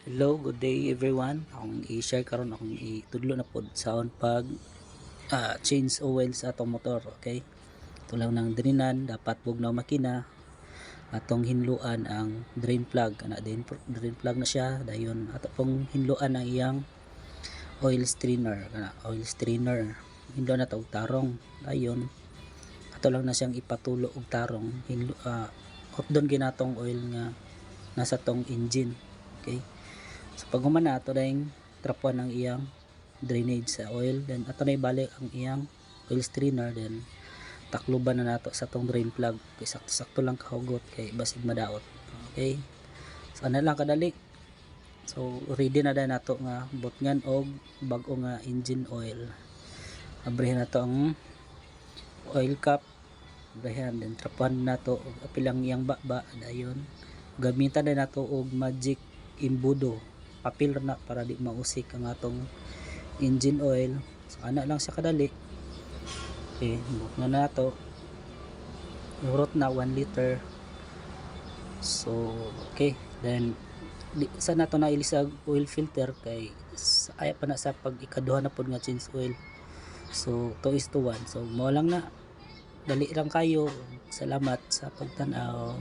Hello, good day everyone. Akong i-share karon akong itudlo na pod sa pag change oil sa atong motor, okay? Ito lang ng drinan, dapat bugnaw makina. Atong hinluan ang drain plug, drain plug na siya. Dayon ato pong hinluan ang iyang oil strainer, oil strainer. Hinlo na og tarong. Dayon ato lang na siyang ipatulo og tarong. Hot doon ginatong oil nga nasa tong engine, okay? So pag humana ato dayong trapuan ang iyang drainage sa oil, then ato na ibalik ang iyang oil strainer, then takluban na nato sa tong drain plug kay sakto lang kahugot kay basig madaot, okay? So ano lang kadali. So ready na dahil nato nga butngan og bag-o nga engine oil. Abrihan nato ang oil cap, abrihan, then trapuan nato og apilang iyang baba. Dayon gamitan na nato og magic imbudo papel na para di mausik ang atong engine oil. So ana lang siya kadali. Okay, buk na nato. Urot na 1 liter. So okay, then sa nato na ilisag oil filter kay ay pa na sa pag ikaduha na pod nga change oil. So 2:1. So mo lang na, dali lang kayo. Salamat sa pagtan-aw.